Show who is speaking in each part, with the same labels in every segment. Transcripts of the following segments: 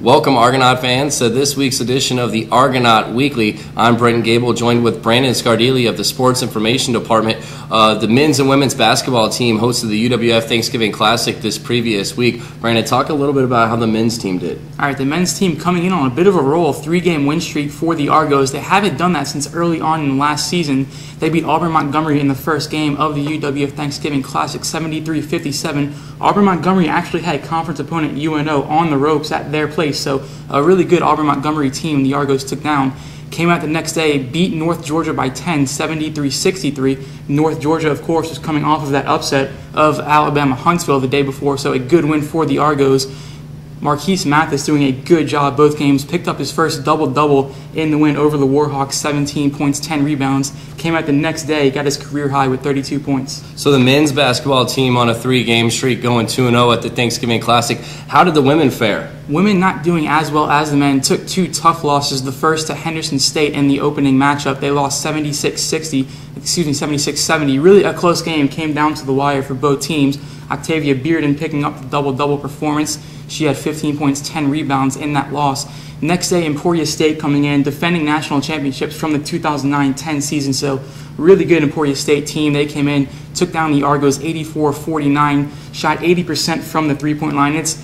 Speaker 1: Welcome, Argonaut fans, to this week's edition of the Argonaut Weekly. I'm Brenton Goebel, joined with Brandon Scardigli of the Sports Information Department. The men's and women's basketball team hosted the UWF Thanksgiving Classic this previous week. Brandon, talk a little bit about how the men's team did.
Speaker 2: All right, the men's team coming in on a bit of a roll, 3-game win streak for the Argos. They haven't done that since early on in last season. They beat Auburn Montgomery in the first game of the UWF Thanksgiving Classic, 73-57. Auburn Montgomery actually had conference opponent UNO on the ropes at their place, so a really good Auburn Montgomery team the Argos took down. Came out the next day, beat North Georgia by 10, 73-63. North Georgia, of course, was coming off of that upset of Alabama Huntsville the day before, so a good win for the Argos. Marquise Mathis doing a good job both games, picked up his first double-double in the win over the Warhawks, 17 points, 10 rebounds. Came out the next day, got his career high with 32 points.
Speaker 1: So the men's basketball team on a 3-game streak going 2-0 at the Thanksgiving Classic. How did the women fare?
Speaker 2: Women not doing as well as the men, took 2 tough losses. The first to Henderson State in the opening matchup. They lost 76-70. Really a close game, came down to the wire for both teams. Octavia Bearden picking up the double-double performance. She had 15 points, 10 rebounds in that loss. Next day, Emporia State coming in, defending national championships from the 2009-10 season. So really good Emporia State team. They came in, took down the Argos 84-49, shot 80% from the three-point line. It's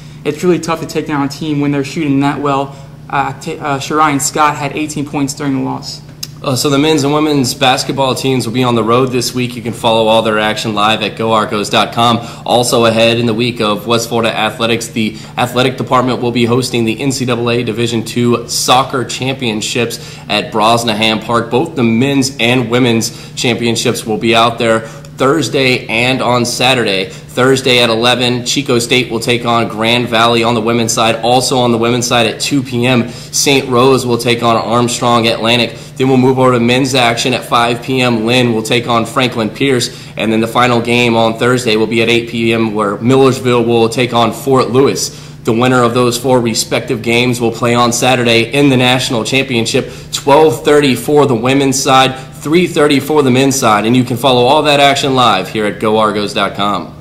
Speaker 2: really tough to take down a team when they're shooting that well. Sharian Scott had 18 points during the loss.
Speaker 1: So the men's and women's basketball teams will be on the road this week. You can follow all their action live at goargos.com. Also ahead in the week of West Florida Athletics, the athletic department will be hosting the NCAA Division II Soccer Championships at Brosnahan Park. Both the men's and women's championships will be out there Thursday and on Saturday. Thursday at 11, Chico State will take on Grand Valley on the women's side. Also on the women's side at 2 p.m., St. Rose will take on Armstrong Atlantic. Then we'll move over to men's action at 5 p.m. Lynn will take on Franklin Pierce. And then the final game on Thursday will be at 8 p.m. where Millersville will take on Fort Lewis. The winner of those 4 respective games will play on Saturday in the national championship, 12:30 for the women's side, 3:30 for the men's side. And you can follow all that action live here at goargos.com.